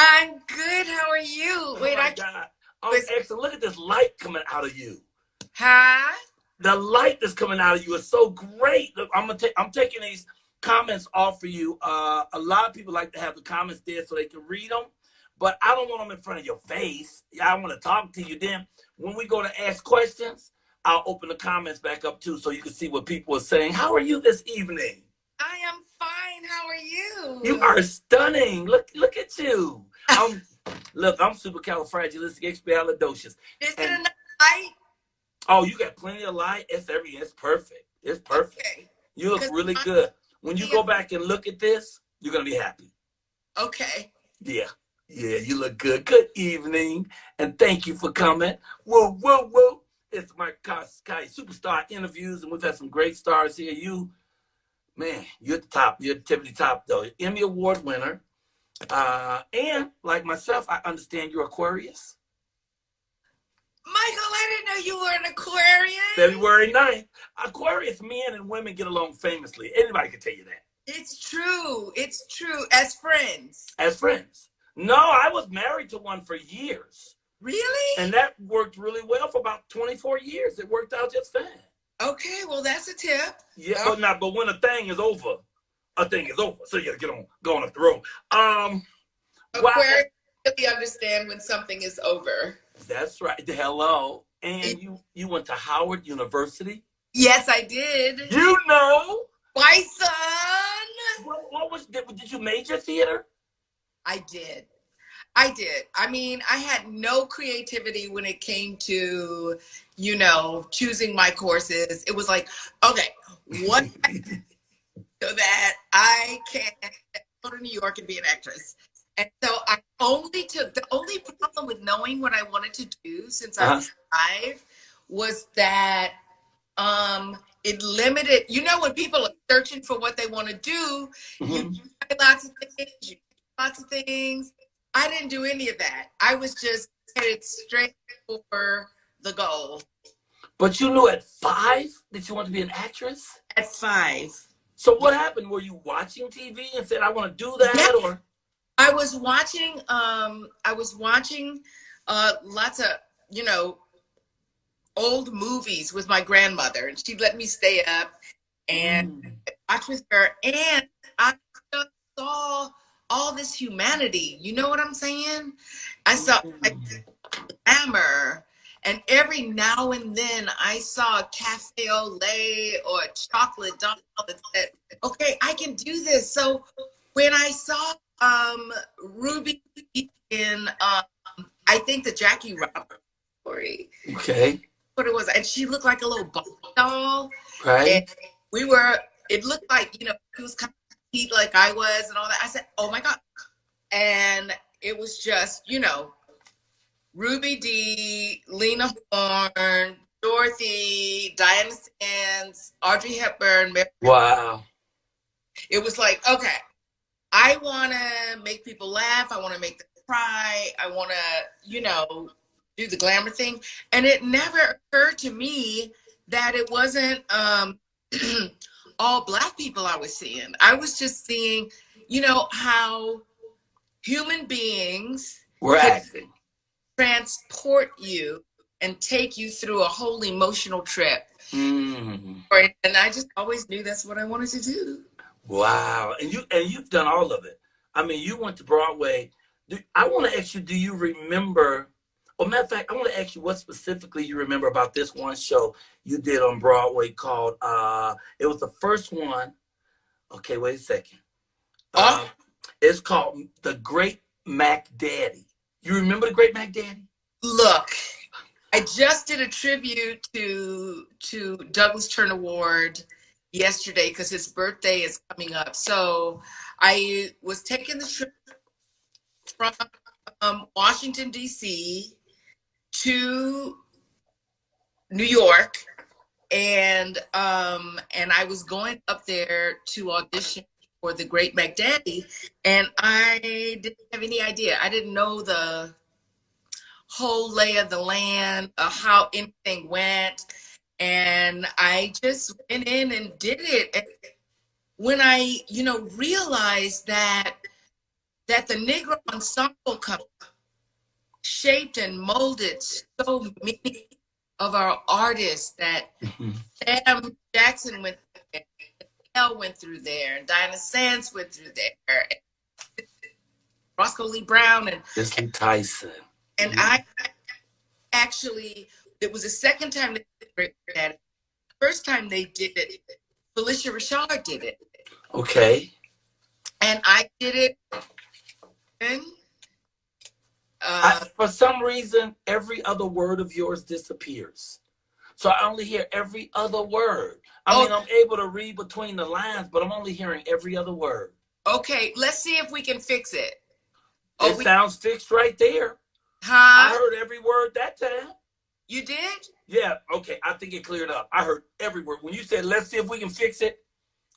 I'm good. How are you? Wait, oh my God. Oh, excellent. Look at this light coming out of you. Huh? The light that's coming out of you is so great. Look, I'm taking these comments off for you. A lot of people like to have the comments there so they can read them, but I don't want them in front of your face. I want to talk to you. Then when we go to ask questions, I'll open the comments back up too so you can see what people are saying. How are you this evening? I am fine. How are you? You are stunning. Look at you. I'm supercalifragilisticexpialidocious. Is it enough light? Oh, you got plenty of light. It's perfect. It's perfect. Okay. You look really good. When you go back and look at this, you're gonna be happy. Okay. Yeah, you look good. Good evening, and thank you for coming. Whoa. It's my SuperStar interviews, and we've had some great stars here. Man, you're at the top. You're at the tip of the top, though. Emmy Award winner. And like myself, I understand you're Aquarius. Michael, I didn't know you were an Aquarius. February 9th. Aquarius men and women get along famously. Anybody can tell you that. It's true. It's true. As friends. As friends. No, I was married to one for years. Really? And that worked really well for about 24 years. It worked out just fine. Okay, well, that's a tip. Yeah, but when a thing is over, a thing is over. So you gotta go on up the road. Aquarius really understand when something is over. That's right. Hello. And you went to Howard University? Yes, I did. You know. My son. Did you major theater? I did. I mean, I had no creativity when it came to, choosing my courses. It was like, okay, what so that I can go to New York and be an actress. And so I only took, the only problem with knowing what I wanted to do since I was 5 was that it limited, when people are searching for what they want to do, you try lots of things. I didn't do any of that. I was just headed straight for the goal. But you knew at 5 that you wanted to be an actress? At 5. So what happened? Were you watching TV and said, I want to do that? Yeah. Or I was watching lots of, old movies with my grandmother, and she'd let me stay up and watch with her. And I just saw all this humanity. You know what I'm saying? I saw glamour, and every now and then I saw a cafe au lait or a chocolate doll that said, okay, I can do this. So when I saw Ruby in I think the Jackie Robinson story. Okay. What it was, and she looked like a little doll. Right. And it looked like, she was kind of petite like I was and all that. I said, oh my God. And it was just, Ruby Dee, Lena Horne, Dorothy, Diana Sands, Audrey Hepburn. Wow. It was like, okay, I want to make people laugh. I want to make them cry. I want to, do the glamour thing. And it never occurred to me that it wasn't all Black people I was seeing. I was just seeing, how human beings were acting, transport you and take you through a whole emotional trip. And I just always knew that's what I wanted to do. Wow. And you've done all of it. I mean, you went to Broadway. I want to ask you, do you remember, matter of fact, I want to ask you what specifically you remember about this one show you did on Broadway called, it was the first one. Okay, wait a second. It's called The Great Mac Daddy. You remember The Great Mac Daddy? Look, I just did a tribute to Douglas Turner Ward yesterday because his birthday is coming up. So I was taking the trip from Washington, D.C. to New York, and I was going up there to audition for The Great Mac Daddy, and I didn't have any idea. I didn't know the whole lay of the land, how anything went, and I just went in and did it. And when I, realized that that the Negro Ensemble Company shaped and molded so many of our artists that Sam Jackson went through there, Elle went through there, and Dinah Sands went through there, and Roscoe Lee Brown, and Cicely Tyson. And I actually, it was the second time they did it. The first time they did it, Felicia Rashard did it. Okay. And I did it. And, for some reason, every other word of yours disappears. So I only hear every other word. I mean, I'm able to read between the lines, but I'm only hearing every other word. Okay, let's see if we can fix it. It sounds fixed right there. Huh? I heard every word that time. You did? Yeah, okay. I think it cleared up. I heard every word. When you said, let's see if we can fix it,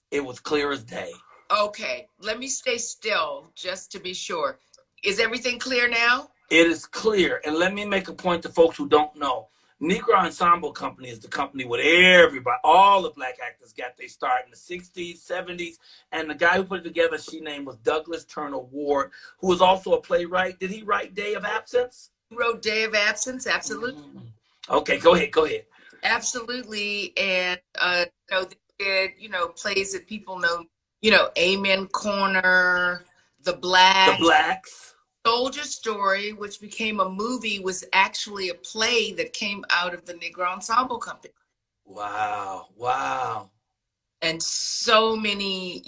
it was clear as day. Okay, let me stay still just to be sure. Is everything clear now? It is clear. And let me make a point to folks who don't know. Negro Ensemble Company is the company with everybody, all the black actors got their start in the 60s, 70s. And the guy who put it together, she named was Douglas Turner Ward, who was also a playwright. Did he write Day of Absence? He wrote Day of Absence, absolutely. Okay, go ahead. Absolutely. And, they did, plays that people know, Amen Corner, The Blacks. Soldier Story, which became a movie, was actually a play that came out of the Negro Ensemble Company. Wow. And so many,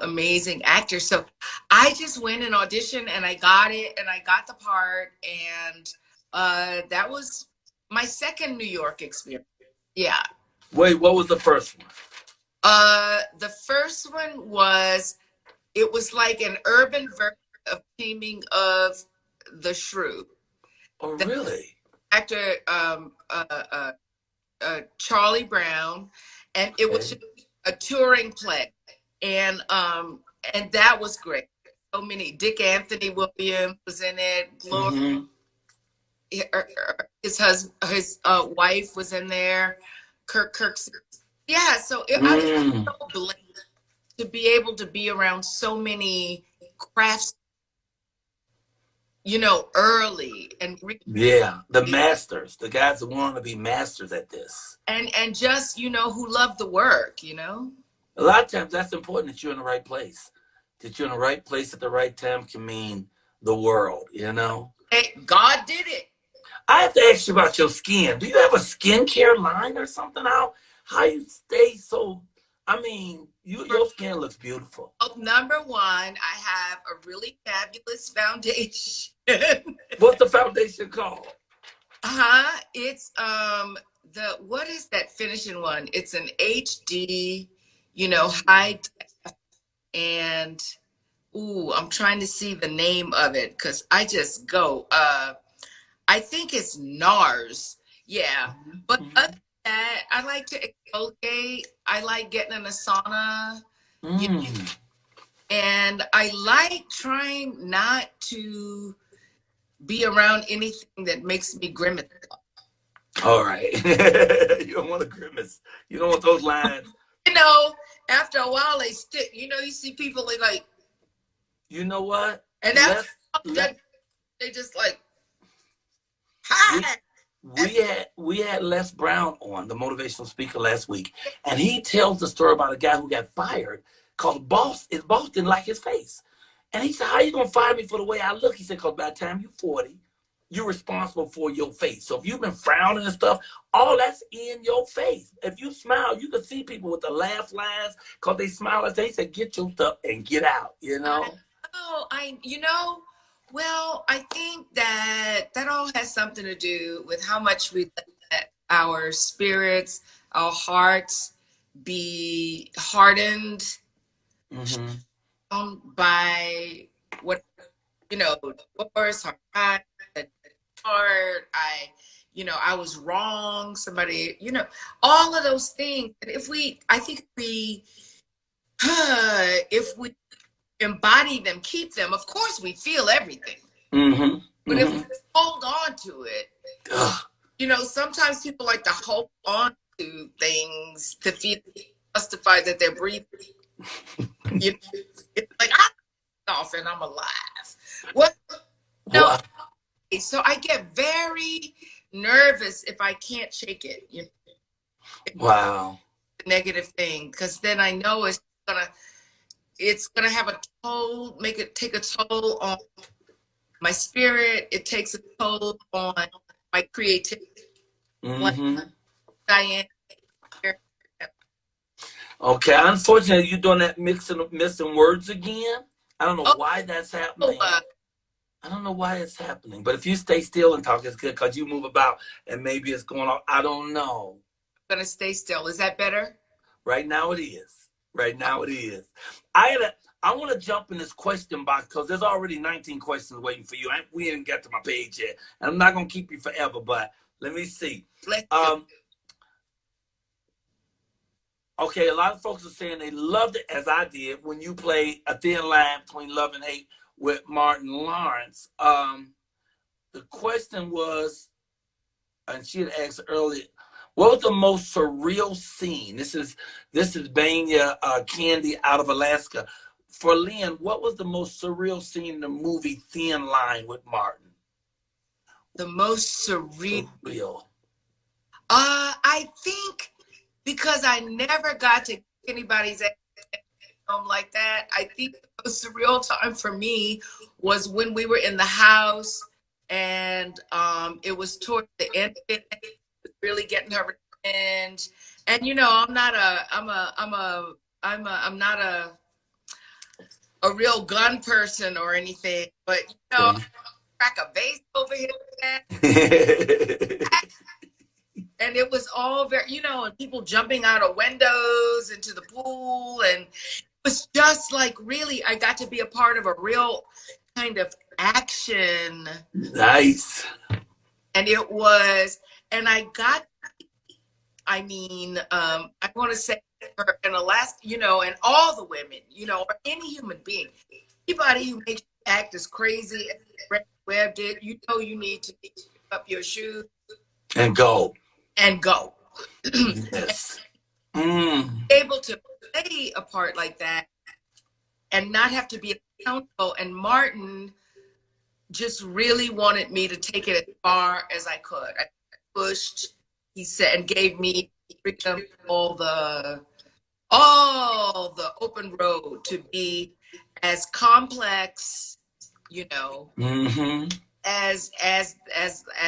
amazing actors. So I just went and auditioned and I got it and I got the part. And that was my second New York experience. Yeah. Wait, what was the first one? The first one was, it was like an urban version of Taming of the Shrew. Oh, really? Actor Charlie Brown, and it was a touring play, and that was great. So many. Dick Anthony Williams was in it. Gloria, his wife was in there. Kirk. Yeah, so I was so blessed to be able to be around so many crafts, early and the masters, the guys that want to be masters at this, and just who love the work. A lot of times that's important, that you're in the right place. That you're in the right place at the right time can mean the world. Hey, God did it. I have to ask you about your skin. Do you have a skincare line or something? How you stay so? I mean, your skin looks beautiful. Number one, I have a really fabulous foundation. What's the foundation called? It's what is that finishing one? It's an HD, high def, and I'm trying to see the name of it because I just go. I think it's NARS. Yeah, but other than that, I like to exfoliate. I like getting in a sauna. And I like trying not to be around anything that makes me grimace. All right. You don't want to grimace. You don't want those lines. After a while they stick. You see people, they like. You know what? And they just like, hi. We had Les Brown on, the motivational speaker, last week, and he tells the story about a guy who got fired because his boss didn't like his face. And he said, how you going to fire me for the way I look? He said, because by the time you're 40, you're responsible for your face. So if you've been frowning and stuff, all that's in your face. If you smile, you can see people with the laugh lines because they smile. And he said, get your stuff and get out, Well, I think that all has something to do with how much we let our spirits, our hearts be hardened by what, doors, heart, I was wrong, somebody, all of those things. And if we embody them, keep them, of course we feel everything. But if we hold on to it, sometimes people like to hold on to things to feel justified that they're breathing. It's like, I'm off and I'm alive. nervous if I can't shake it. You know, Wow. a negative thing, because then I know it's gonna have a toll, take a toll on my spirit. It takes a toll on my creativity. Like Diane. Okay, unfortunately, you're doing that missing words again. I don't know Oh, why that's happening. I don't know why it's happening. But if you stay still and talk, it's good because you move about and maybe it's going on. I don't know. I'm gonna stay still. Is that better? Right now it is. Right now it is. I want to jump in this question box because there's already 19 questions waiting for you. We didn't get to my page yet. And I'm not going to keep you forever, but let me see. Okay, a lot of folks are saying they loved it, as I did, when you played A Thin Line Between Love and Hate with Martin Lawrence. The question was, and she had asked earlier, what was the most surreal scene? This is Banya Candy out of Alaska. For Lynn, what was the most surreal scene in the movie Thin Line with Martin? The most surreal. I think because I never got to anybody's home like that. I think the most surreal time for me was when we were in the house and it was towards the end of it, really getting her revenge. And you know, I'm not a real gun person or anything, but you know, crack a vase over his head. And it was all very, you know, and people jumping out of windows into the pool. And it was just like, really, I got to be a part of a real kind of action. Nice. And it was, and I want to say, in Alaska, you know, and all the women, you know, or any human being, anybody who makes you act as crazy as Red Webb did, you know, you need to pick up your shoes and go. Yes. Able to play a part like that and not have to be accountable. And Martin just really wanted me to take it as far as I could. I pushed, he said, and gave me freedom, all the open road to be as complex, you know, as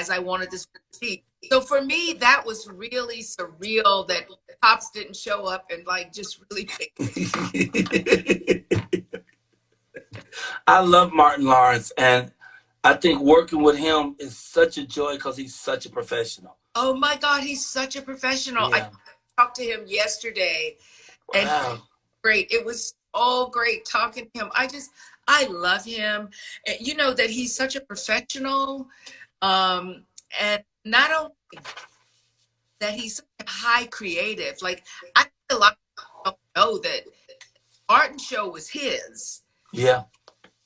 I wanted this to be. So for me, that was really surreal that cops didn't show up and like just really I love Martin Lawrence, and I think working with him is such a joy because he's such a professional. Oh my God, he's such a professional. Yeah. I talked to him yesterday. And great. It was all great talking to him. I love him. And you know that he's such a professional. And not only that, he's such a high creative. Like, I think a lot of people don't know that Martin show was his. Yeah.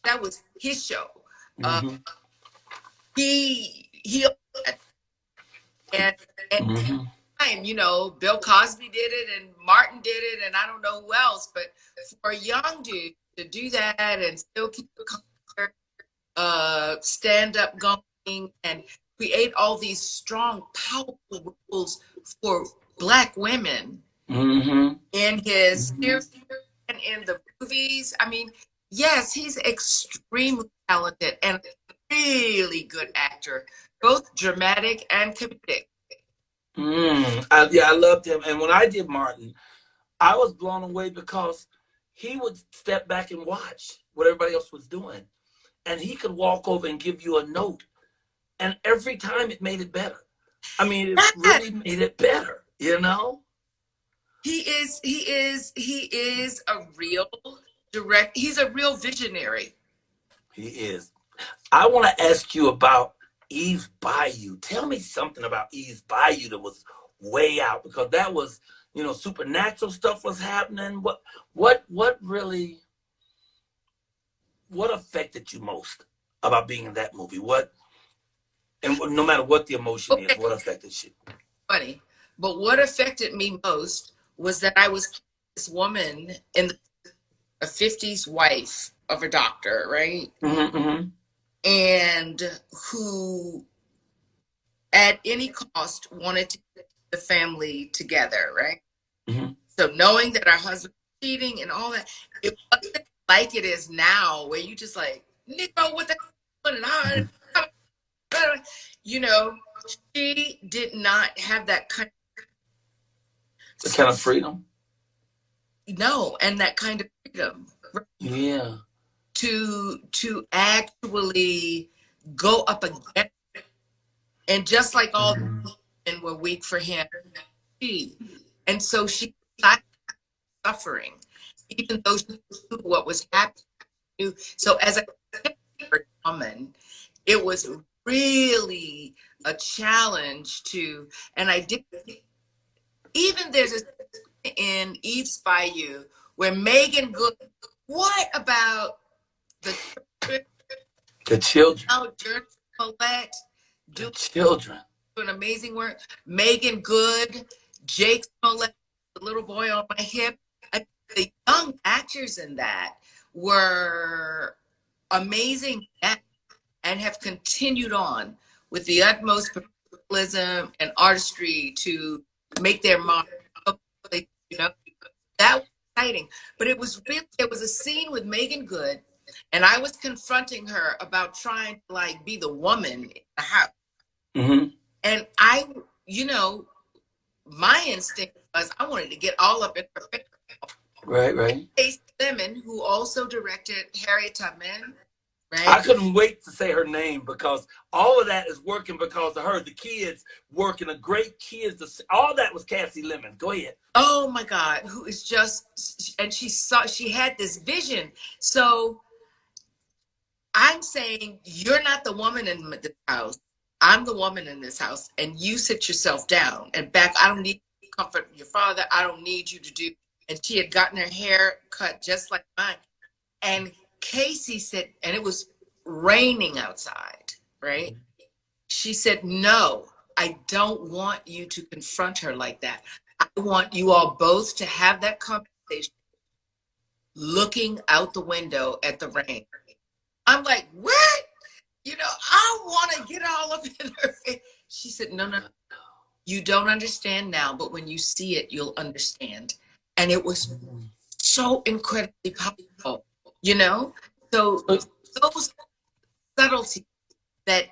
That was his show. He and time, you know, Bill Cosby did it and Martin did it and I don't know who else, but for a young dude to do that and still keep the concert, stand up going and create all these strong, powerful rules for Black women in his series and in the movies. I mean, yes, he's extremely talented and really good actor, both dramatic and comedic. I loved him. And when I did Martin, I was blown away because he would step back and watch what everybody else was doing. And he could walk over and give you a note. And every time it made it better. I mean, it really made it better, you know? He is a real he's a real visionary. He is. I want to ask you about Eve's Bayou. Tell me something about Eve's Bayou that was way out, because that was, you know, supernatural stuff was happening. What affected you most about being in that movie? And no matter what the emotion is, what affected you? Funny, but what affected me most was that I was this woman in a 50s wife of a doctor, right? And who at any cost wanted to get the family together, right? Mm-hmm. So knowing that our husband was cheating and all that, it wasn't like it is now, where you just like, Nico, what the and you know, she did not have that kind of freedom. No, and that kind of freedom. Yeah. To actually go up against it. And just like all the women were weak for him, and so she was suffering, even though she knew what was happening. So as a woman, it was really a challenge to, and I did, even there's a in Eve's Bayou where Megan Good, what about the children? Colette the children doing amazing work. Megan Good, Jake Smollett, the little boy on my hip. The young actors in that were amazing and have continued on with the utmost professionalism and artistry to make their mark. You know, that was exciting. But it was really, there was a scene with Megan Good, and I was confronting her about trying to like be the woman in the house. Mm-hmm. And I, you know, my instinct was I wanted to get all up in her face. Right. Casey Lemon, who also directed Harriet Tubman. Right? I couldn't wait to say her name because all of that is working because of her. The kids working, the great kids, all that was Cassie Lemon. Go ahead. Oh my God, who is just, and she had this vision. So I'm saying, you're not the woman in this house. I'm the woman in this house, and you sit yourself down and back. I don't need you to comfort your father. I don't need you to do. And she had gotten her hair cut just like mine. And Casey said, and it was raining outside, right? She said, no, I don't want you to confront her like that. I want you all both to have that conversation looking out the window at the rain. I'm like, what? You know, I want to get all up in her face. She said, no, you don't understand now, but when you see it, you'll understand. And it was so incredibly powerful, you know? So those subtleties that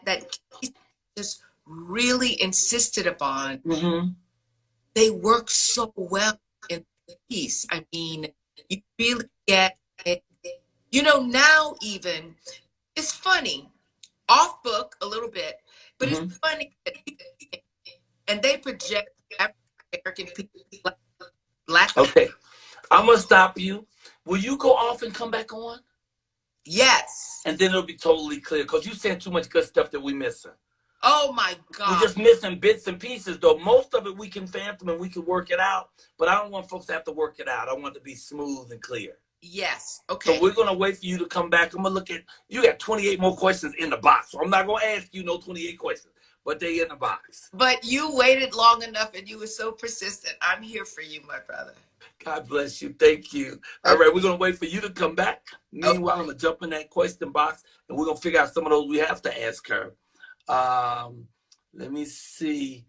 just really insisted upon, they work so well in the piece. I mean, you really get it. You know, now even, it's funny, off book a little bit, but it's funny that and they project African people, black. Okay, I'm gonna stop you. Will you go off and come back on? Yes. And then it'll be totally clear because you saying too much good stuff that we missing. Oh my God. We're just missing bits and pieces though. Most of it we can phantom and we can work it out, but I don't want folks to have to work it out. I want it to be smooth and clear. Yes. Okay. So we're gonna wait for you to come back. I'm gonna look at, you got 28 more questions in the box. So I'm not gonna ask you no 28 questions, but they in the box. But you waited long enough and you were so persistent. I'm here for you, my brother. God bless you. Thank you. All right, we're going to wait for you to come back. Meanwhile, I'm going to jump in that question box, and we're going to figure out some of those we have to ask her. Let me see.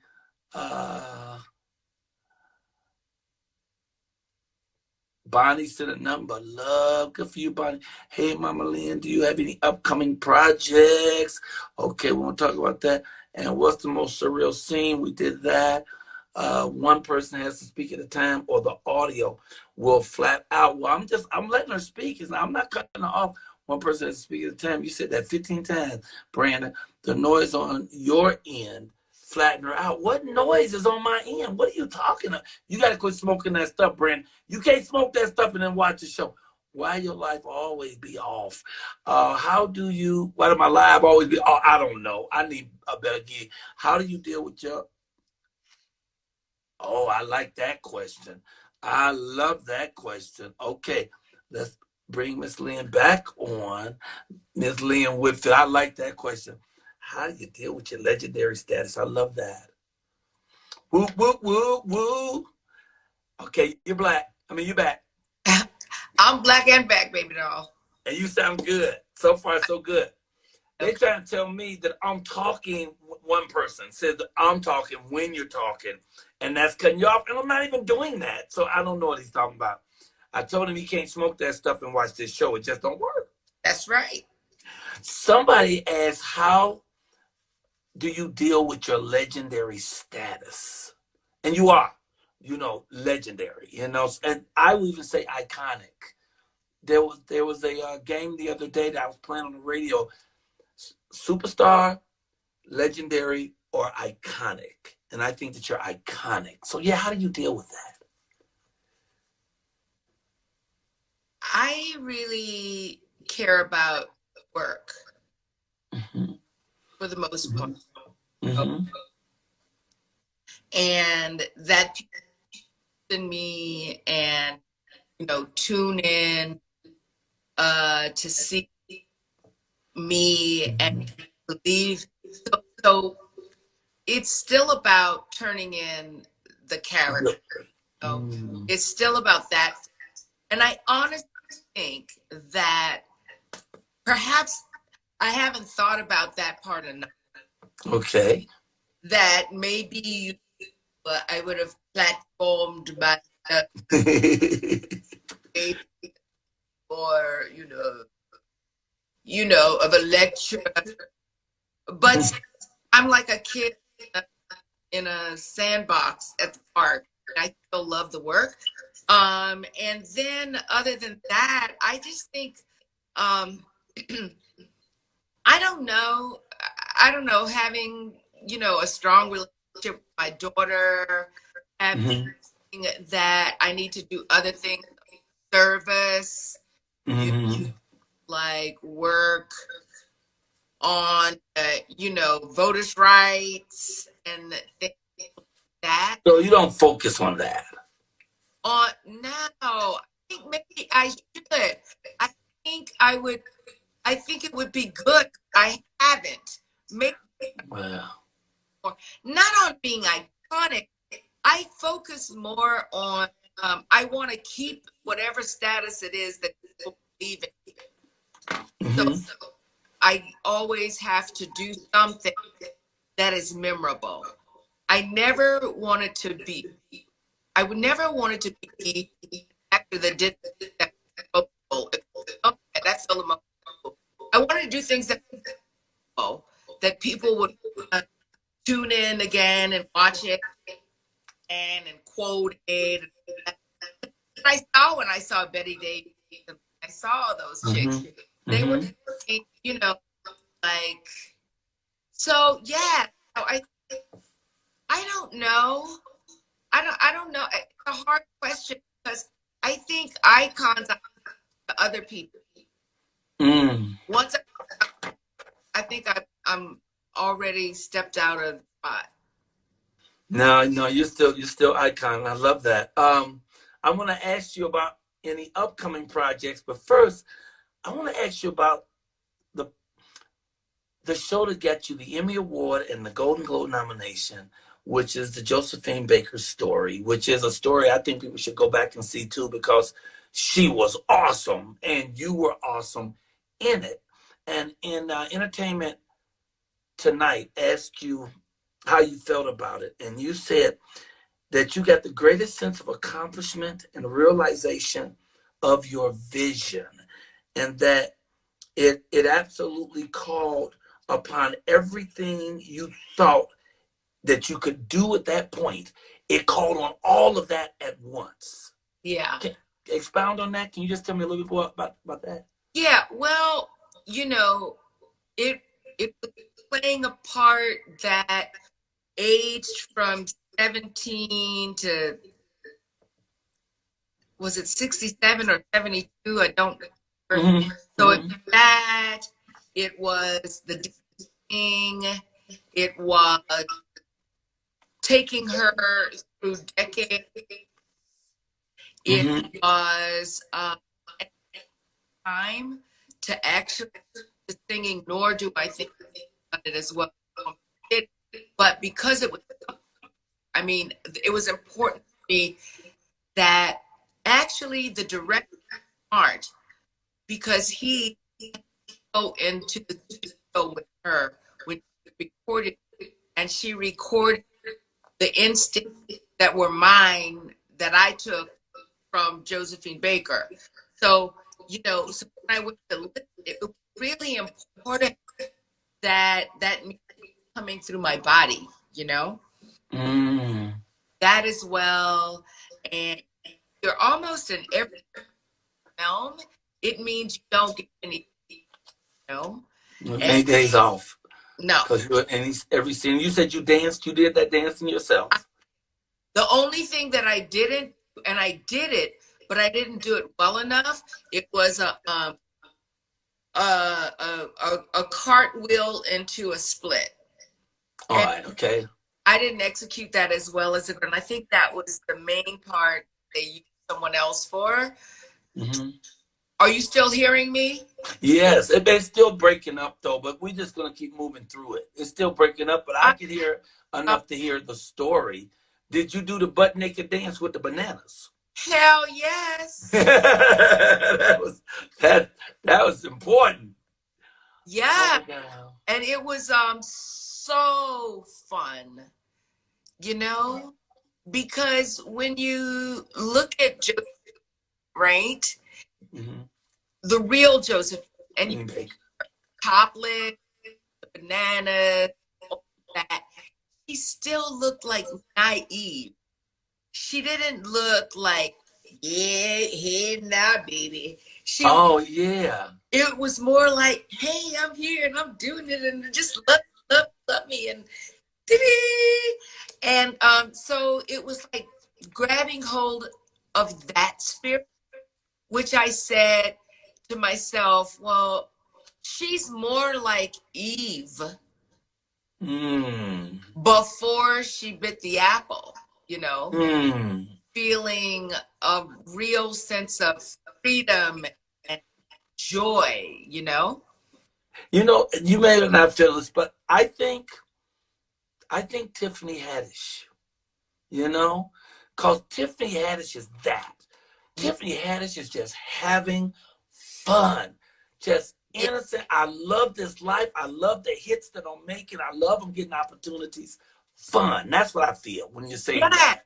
Bonnie sent a number. Love. Good for you, Bonnie. Hey, Mama Lynn, do you have any upcoming projects? Okay, we want to talk about that. And what's the most surreal scene? We did that. One person has to speak at a time or the audio will flat out. Well, I'm letting her speak. I'm not cutting her off. One person has to speak at a time. You said that 15 times, Brandon. The noise on your end flatten her out. What noise is on my end? What are you talking about? You got to quit smoking that stuff, Brandon. You can't smoke that stuff and then watch the show. Why your life always be off? Why do my life always be off? I don't know. I need a better gig. How do you deal with your... Oh, I like that question. I love that question. Okay, let's bring Miss Lynn back on. Miss Lynn WhitField, I like that question. How do you deal with your legendary status? I love that. Woo, woo, woo, woo. Okay, you're black. You're back. I'm black and back, baby doll. And you sound good. So far, so good. They trying to tell me that I'm talking one person says I'm talking when you're talking, and that's cutting you off. And I'm not even doing that, so I don't know what he's talking about. I told him he can't smoke that stuff and watch this show. It just don't work. That's right. Somebody asked, how do you deal with your legendary status? And you are, legendary, and I would even say iconic. There was a game the other day that I was playing on the radio, SuperStar, legendary, or iconic. And I think that you're iconic. So yeah, how do you deal with that? I really care about work for the most part. And that in me, and tune in to see me and believe. So it's still about turning in the character. So it's still about that. And I honestly think that perhaps I haven't thought about that part enough. Okay. That maybe I would have platformed by or of a lecture, but I'm like a kid in a sandbox at the park. I still love the work. And then other than that, I just think, I don't know, having, a strong relationship with my daughter, having that I need to do other things, service, like work on, voters' rights and things like that. So you don't focus on that? No, I think maybe I should. I think I would. I think it would be good. I haven't. Maybe. Wow. Not on being iconic. I focus more on. I want to keep whatever status it is that people believe in. So I always have to do something that is memorable. I would never want it to be actor that did that. That's so emotional. I wanted to do things that people would tune in again and watch it and quote it. I saw when I saw Betty Davis, I saw those chicks. They were, like, so yeah. So I don't know. I don't know. It's a hard question because I think icons are to other people. Once I think I'm already stepped out of the spot. No, you're still icon. I love that. I want to ask you about any upcoming projects, but first, I want to ask you about the show that got you the Emmy Award and the Golden Globe nomination, which is the Josephine Baker story, which is a story I think people should go back and see too, because she was awesome and you were awesome in it. And in Entertainment Tonight asked you how you felt about it, and you said that you got the greatest sense of accomplishment and realization of your vision, and that it absolutely called upon everything you thought that you could do at that point. It called on all of that at once. Yeah. Can you expound on that? Can you just tell me a little bit more about that? Yeah, well, it was playing a part that aged from 17 to, was it 67 or 72? I don't remember. So it was that, it was the thing, it was taking her through decades. It was time to actually singing, nor do I think about it as well. But because it was, it was important to me that actually the director part, because he go into the show with her when she recorded and she recorded the instincts that were mine that I took from Josephine Baker. So, you know, so when I went to listen, it was really important that music coming through my body, you know, that as well. And you're almost in every realm. It means you don't get any, you know, many days off. No. Because you're in every scene. You said you danced. You did that dancing yourself. The only thing that I didn't, and I did it, but I didn't do it well enough. It was a cartwheel into a split. All right. Okay. I didn't execute that as well as it, and I think that was the main part they used someone else for. Mm-hmm. Are you still hearing me? Yes, it's still breaking up though, but we're just gonna keep moving through it. It's still breaking up, but I can hear enough to hear the story. Did you do the butt naked dance with the bananas? Hell yes. that was important. Yeah, and it was so fun, you know, because when you look at Joseph, right, mm-hmm. the real Joseph, and you topless, the bananas, all that, she still looked like naive. She didn't look like, yeah, hey now, baby. It was more like, hey, I'm here and I'm doing it, and just love me, and so it was like grabbing hold of that spirit, which I said to myself, well, she's more like Eve before she bit the apple, you know, feeling a real sense of freedom and joy, you know. You know, you may not feel this, but I think Tiffany Haddish, you know, because Tiffany Haddish is that. Tiffany Haddish is just having fun, just innocent. I love this life. I love the hits that I'm making. I love them getting opportunities. Fun. That's what I feel when you say that.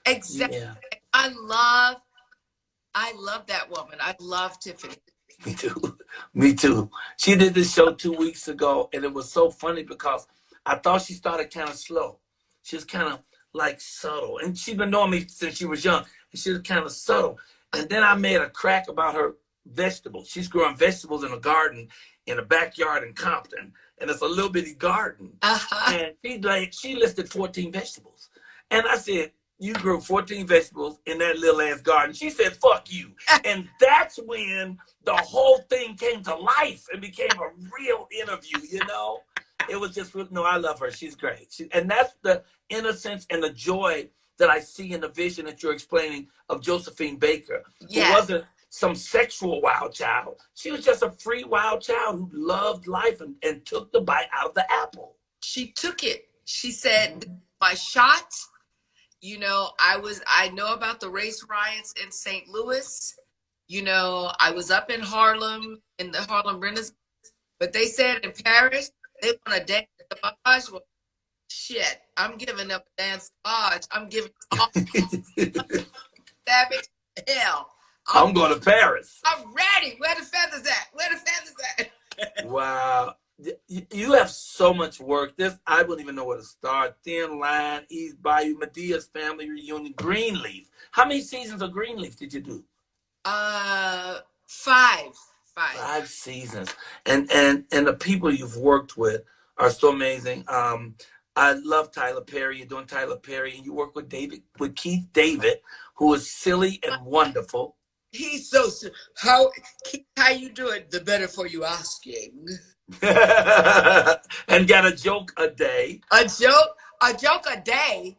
Exactly. Yeah. I love that woman. I love Tiffany. Me too. Me too. She did this show 2 weeks ago, and it was so funny because I thought she started kind of slow. She was kind of like subtle, and she's been knowing me since she was young, and she was kind of subtle. And then I made a crack about her vegetables. She's growing vegetables in a garden in a backyard in Compton, and it's a little bitty garden. And she listed 14 vegetables, and I said, you grew 14 vegetables in that little ass garden. She said, fuck you. And that's when the whole thing came to life and became a real interview, you know? It was just, no, I love her. She's great. And that's the innocence and the joy that I see in the vision that you're explaining of Josephine Baker. Yeah. Who wasn't some sexual wild child. She was just a free wild child who loved life and took the bite out of the apple. She took it. She said, my shot. You know, I know about the race riots in St. Louis. You know, I was up in Harlem, in the Harlem Renaissance, but they said in Paris, they want to dance Sauvage. Well, shit, I'm giving up a dance Sauvage. I'm giving all savage hell. I'm going to Paris. I'm ready. Where the feathers at? Where the feathers at? Wow. You have so much work. I wouldn't even know where to start. Thin Line, East Bayou, Medea's Family Reunion, Greenleaf. How many seasons of Greenleaf did you do? 5. 5 seasons. And the people you've worked with are so amazing. I love Tyler Perry. You're doing Tyler Perry, and you work with Keith David, who is silly and wonderful. He's so how you doing? The better for you asking. And got a joke a day. A joke a day.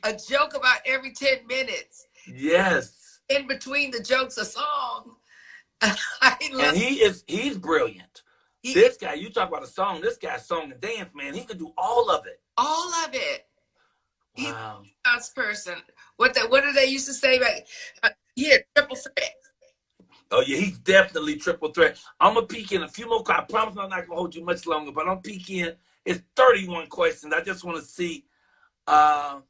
A joke about every 10 minutes. Yes. In between the jokes, a song. And he's brilliant. This guy, you talk about a song, this guy's song and dance, man. He could do all of it. All of it. Wow. He's a dance person. What do they used to say? Triple threat. Oh, yeah, he's definitely triple threat. I'm going to peek in a few more. I promise I'm not going to hold you much longer, but I'm peek in It's 31 questions. I just want to see. Let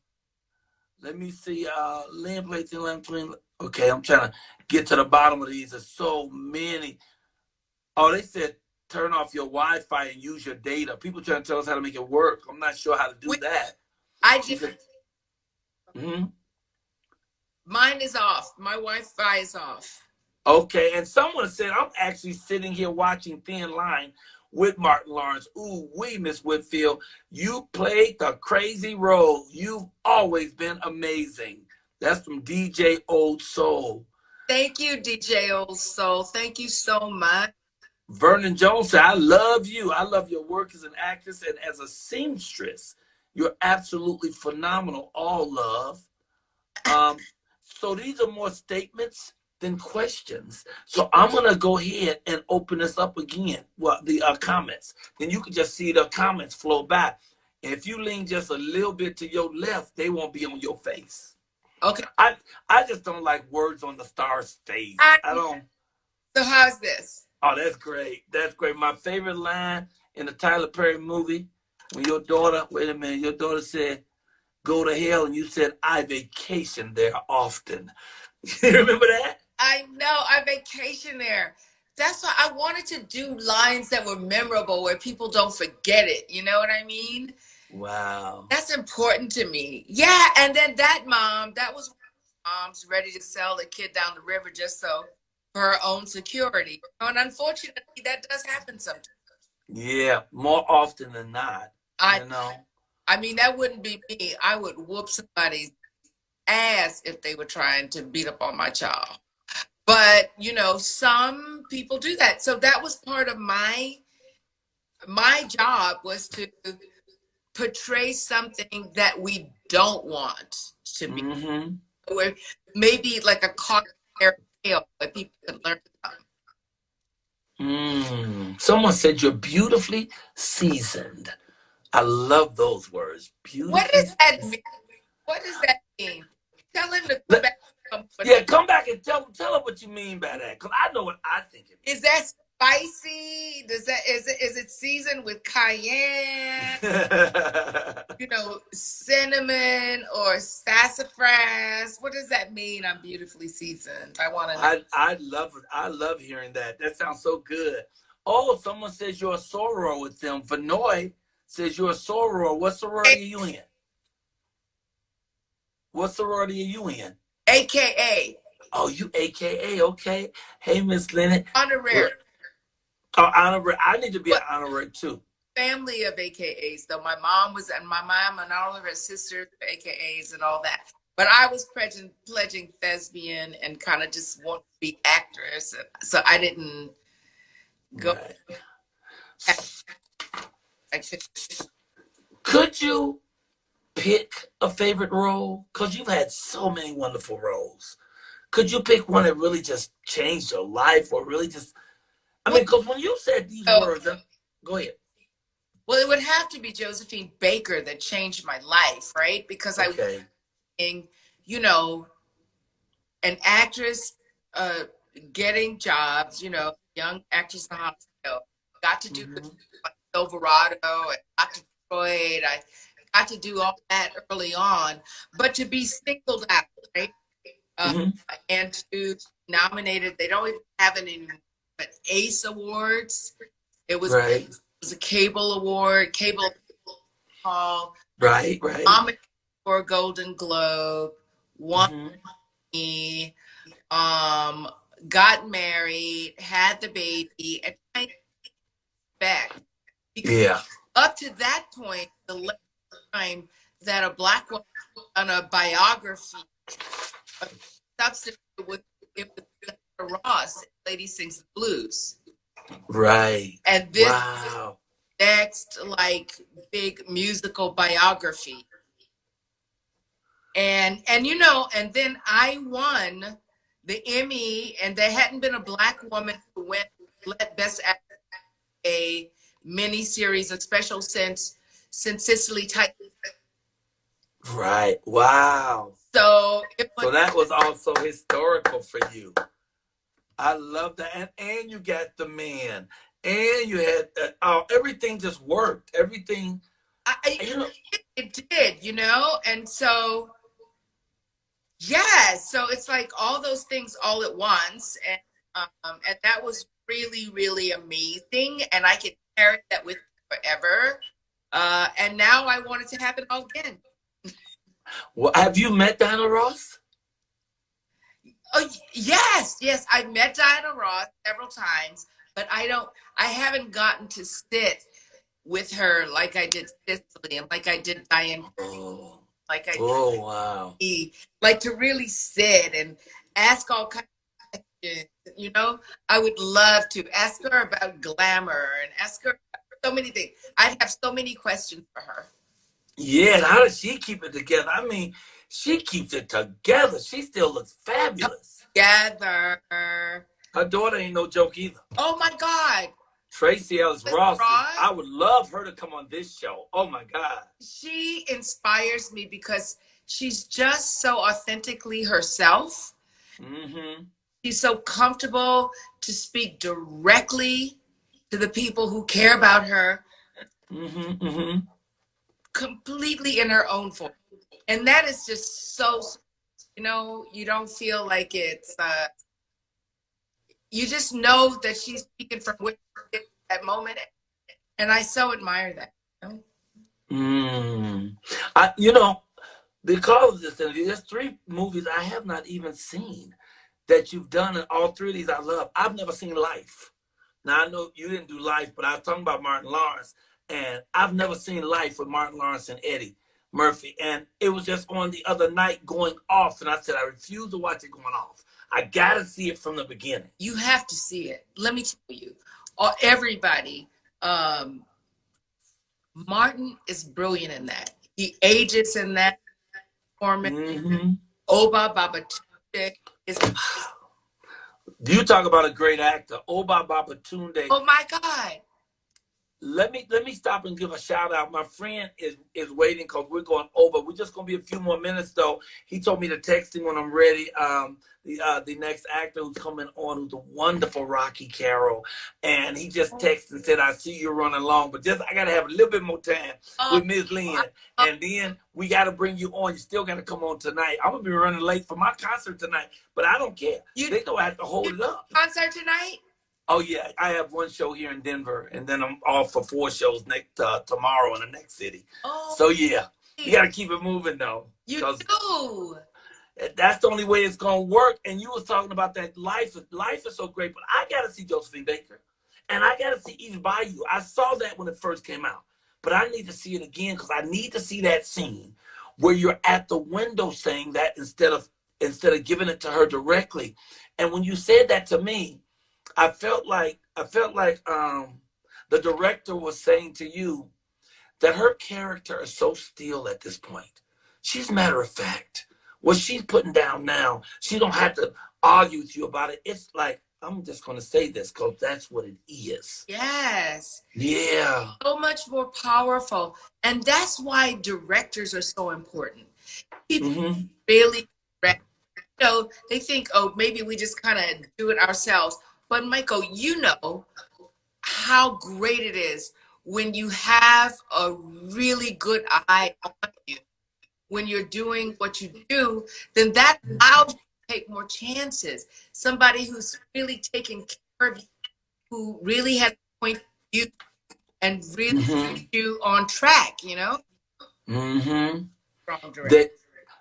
me see. Lynn WhitField. Okay, I'm trying to get to the bottom of these. There's so many. Oh, they said turn off your Wi-Fi and use your data. People trying to tell us how to make it work. I'm not sure how to do that. I did. Mm-hmm. Mine is off. My Wi-Fi is off. Okay, and someone said, I'm actually sitting here watching Thin Line with Martin Lawrence. Ooh, Miss WhitField, you played the crazy role. You've always been amazing. That's from DJ Old Soul. Thank you, DJ Old Soul. Thank you so much. Vernon Jones said, I love you. I love your work as an actress and as a seamstress. You're absolutely phenomenal. All love. So these are more statements than questions. So I'm going to go ahead and open this up again. Well, the comments. Then you can just see the comments flow back. And if you lean just a little bit to your left, they won't be on your face. Okay. I just don't like words on the star's face. I don't. So how's this? Oh, that's great. That's great. My favorite line in the Tyler Perry movie, when your daughter, wait a minute, your daughter said, go to hell, and you said, I vacation there often. You remember that? I know. I vacation there. That's why I wanted to do lines that were memorable where people don't forget it. You know what I mean? Wow. That's important to me. Yeah. And then that was mom's ready to sell the kid down the river just so for her own security. And unfortunately, that does happen sometimes. Yeah, more often than not. I know. I mean, that wouldn't be me. I would whoop somebody's ass if they were trying to beat up on my child. But, you know, some people do that. So that was part of my job, was to portray something that we don't want to be. Mm-hmm. Where maybe like a cautionary tale where people can learn something. Someone said you're beautifully seasoned. I love those words. Beautiful. What does that mean? What does that mean? Tell him to come back. Yeah, come back and tell him what you mean by that, because I know what I think it is. Is that spicy? Is it seasoned with cayenne? You know, cinnamon or sassafras? What does that mean? I'm beautifully seasoned. I want to know. I love it. I love hearing that. That sounds so good. Oh, someone says you're a soror with them. Vanoy says you're a soror. What sorority are you in? What sorority are you in? AKA. Oh, you AKA, okay. Hey, Miss Lynn. Honorary. Oh, honorary. I need to be an honorary too. Family of AKAs, though. My mom and all of her sisters were AKAs and all that. But I was pledging thespian and kind of just want to be actress. So I didn't go. Right. Could you pick a favorite role? Because you've had so many wonderful roles. Could you pick one that really just changed your life, or really just, I mean, because when you said these words, go ahead. Well, it would have to be Josephine Baker that changed my life, right? Because I was, you know, an actress, getting jobs, you know, young actress in the hospital, got to do Silverado, and got to Detroit, I got to do all that early on, but to be singled out, right? And to be nominated, they don't even have it anymore, but ACE Awards. It was, it was a cable award, cable hall. Right. Nominated for a Golden Globe, won me, got married, had the baby, and I back. Because up to that point, the last time that a Black woman on a biography substitute with Ross, Lady Sings the Blues. Right. And this next like big musical biography. And you know, and then I won the Emmy, and there hadn't been a Black woman who led Best Actress a mini series, a special since Cicely Tyson. Right. Wow. So that was also historical for you. I love that. And you got the man. and you had everything just worked. Everything, you know. It did, you know, and so yeah, so it's like all those things all at once, and that was really, really amazing, and I could carry that with me forever. And now I want it to happen all again. Well, have you met Diana Ross? Oh yes, yes, I've met Diana Ross several times, but I haven't gotten to sit with her like I did Cicely and like I did Diane, Oh, like I oh wow. did, like to really sit and ask all kinds of questions. You know, I would love to ask her about glamour and ask her so many things. I'd have so many questions for her. Yeah, and how does she keep it together? I mean, she keeps it together. She still looks fabulous. Together. Her daughter ain't no joke either. Oh my God. Tracy Ellis Ross. Ross? I would love her to come on this show. Oh my God. She inspires me because she's just so authentically herself. Mm-hmm. She's so comfortable to speak directly to the people who care about her. Mm-hmm. Mm-hmm. Completely in her own voice. And that is just so, you know, you don't feel like it's, you just know that she's speaking from that moment. And I so admire that. You know? You know, because of this, there's 3 movies I have not even seen that you've done, and all 3 of these I love. I've never seen Life. Now, I know you didn't do Life, but I was talking about Martin Lawrence, and I've never seen Life with Martin Lawrence and Eddie Murphy, and it was just on the other night going off, and I said, I refuse to watch it going off. I got to see it from the beginning. You have to see it. Let me tell you, everybody, Martin is brilliant in that. He ages in that performance. Mm-hmm. Oba Babatunde is. You talk about a great actor, Oba Babatunde. Oh my God. Let me stop and give a shout out. My friend is waiting because we're going over. We're just gonna be a few more minutes though. He told me to text him when I'm ready. The next actor who's coming on, who's a wonderful Rocky Carroll, and he just texted and said, "I see you're running long, but just I gotta have a little bit more time with Ms. Lynn, and then we gotta bring you on. You still gotta come on tonight. I'm gonna be running late for my concert tonight, but I don't care. They don't have to hold it up. Concert tonight? Oh yeah, I have one show here in Denver, and then I'm off for 4 shows tomorrow in the next city. Oh, so yeah, you gotta keep it moving though. You do. That's the only way it's gonna work. And you was talking about that life. Life is so great, but I gotta see Josephine Baker, and I gotta see Eve Bayou. I saw that when it first came out, but I need to see it again because I need to see that scene where you're at the window saying that instead of giving it to her directly. And when you said that to me, I felt like the director was saying to you that her character is so still at this point. She's matter of fact. What she's putting down now, she don't have to argue with you about it. It's like, I'm just going to say this because that's what it is. Yes. Yeah. So much more powerful. And that's why directors are so important. People really, you know, they think, oh, maybe we just kind of do it ourselves. But Michael, you know how great it is when you have a really good eye on you. When you're doing what you do, then that allows you to take more chances. Somebody who's really taking care of you, who really has a point of view and really keeps you on track, you know? Mm-hmm.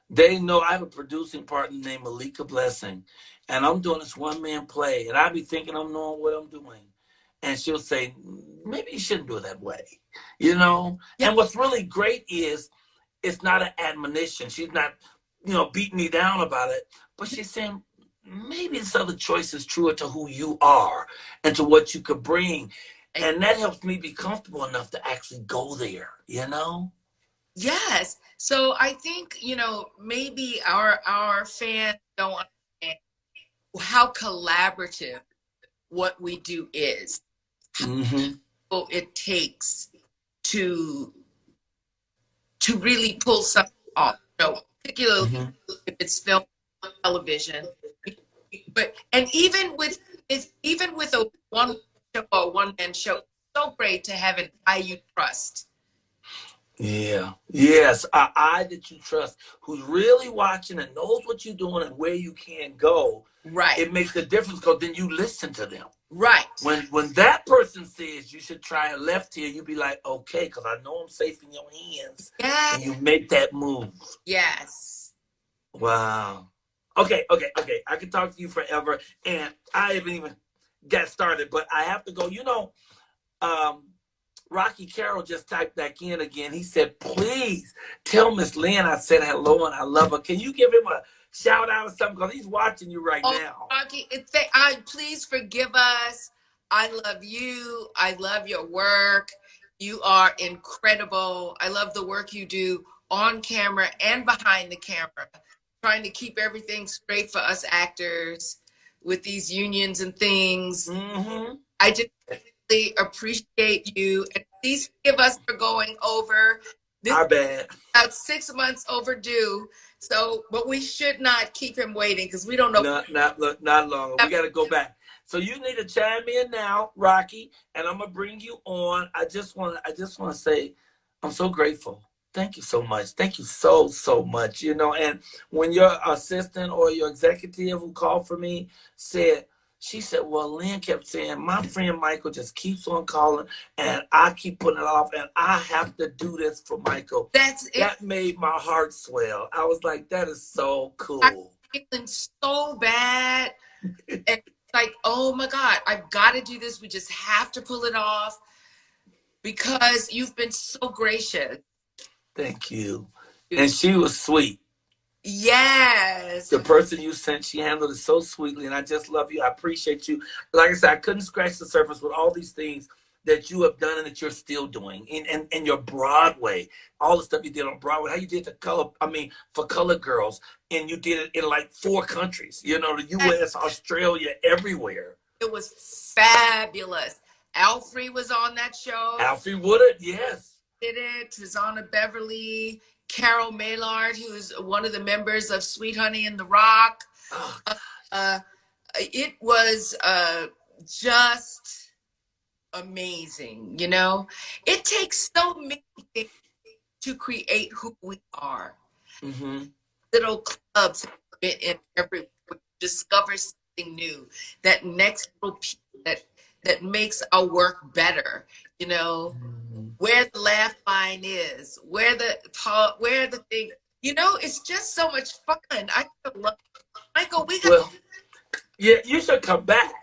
They know I have a producing partner named Malika Blessing, and I'm doing this one-man play, and I be thinking I'm knowing what I'm doing. And she'll say, maybe you shouldn't do it that way, you know? Yeah. And what's really great is it's not an admonition. She's not, you know, beating me down about it, but she's saying, maybe this other choice is truer to who you are and to what you could bring. And that helps me be comfortable enough to actually go there, you know? Yes. So I think, you know, maybe our fans don't understand how collaborative what we do is. How it takes to really pull something off, you know, particularly if it's film, television. But and even with a one show a one-man show. So great to have an eye you trust. Yeah. Yes. An eye that you trust, who's really watching and knows what you're doing and where you can go. Right. It makes a difference because then you listen to them. Right. When that person says you should try a left here, you be like, okay, because I know I'm safe in your hands. Yes. And you make that move. Yes. Wow. Okay. I can talk to you forever. And I haven't even got started, but I have to go. You know, Rocky Carroll just typed back in again. He said, please tell Miss Lynn I said hello and I love her. Can you give him a shout out or something? Because he's watching you right now. Rocky, please forgive us. I love you. I love your work. You are incredible. I love the work you do on camera and behind the camera, trying to keep everything straight for us actors with these unions and things. Mm-hmm. I just really appreciate you. And please forgive us for going over. This Our bad. About 6 months overdue. So, but we should not keep him waiting because we don't know. Not long. We got to go back. So you need to chime in now, Rocky, and I'm gonna bring you on. I just want to say, I'm so grateful. Thank you so much. Thank you so much. You know, and when your assistant or your executive who called for me she said, well, Lynn kept saying, my friend Michael just keeps on calling and I keep putting it off and I have to do this for Michael. That made my heart swell. I was like, that is so cool. I'm feeling so bad. And it's like, oh my God, I've got to do this. We just have to pull it off because you've been so gracious. Thank you. And she was sweet. Yes. The person you sent, she handled it so sweetly, and I just love you. I appreciate you. Like I said, I couldn't scratch the surface with all these things that you have done and that you're still doing. And your Broadway, all the stuff you did on Broadway, how you did for Color Girls, and you did it in like 4 countries, you know, the U.S., Australia, everywhere. It was fabulous. Alfre was on that show. Alfre Woodard, yes. Did it. Tizana Beverly. Carol Maillard, who is one of the members of Sweet Honey in the Rock. Oh, it was just amazing, you know? It takes so many things to create who we are. Mm-hmm. Little clubs in everywhere. Discover something new. That next little piece that makes our work better, you know? Where the laugh line is, where the thing, you know, it's just so much fun. I love Michael. Yeah, you should come back.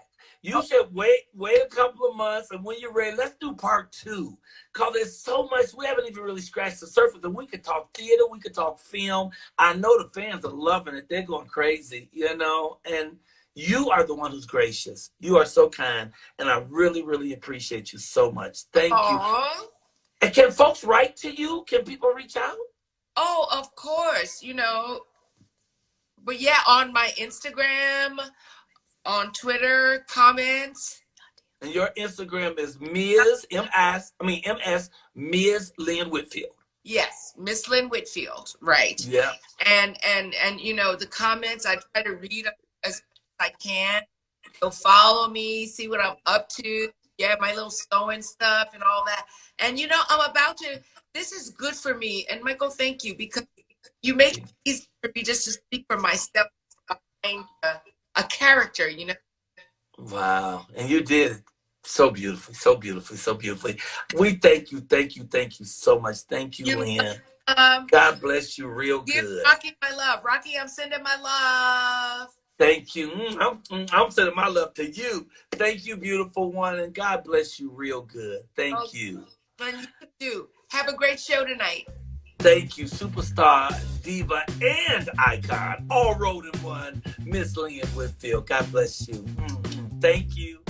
You should wait a couple of months, and when you're ready, let's do part 2. Cause there's so much we haven't even really scratched the surface. And we could talk theater, we could talk film. I know the fans are loving it; they're going crazy, you know. And you are the one who's gracious. You are so kind, and I really appreciate you so much. Thank you. And can folks write to you? Can people reach out? Oh, of course, you know. But yeah, on my Instagram, on Twitter, comments. And your Instagram is Ms. Lynn WhitField. Yes, Miss Lynn WhitField, right. Yeah. And you know, the comments, I try to read as I can. So follow me, see what I'm up to. Yeah, my little sewing stuff and all that. And, you know, this is good for me. And Michael, thank you, because you make it easy for me just to speak for myself behind a character, you know. Wow. And you did it so beautifully, so beautifully, so beautifully. We thank you so much. Thank you, Lynn. God bless you real good. Give Rocky my love. Rocky, I'm sending my love. Thank you. I'm sending my love to you. Thank you, beautiful one, and God bless you real good. Thank you. And you too. Have a great show tonight. Thank you, superstar, diva, and icon, all rolled in one, Miss Lynn WhitField. God bless you. Thank you.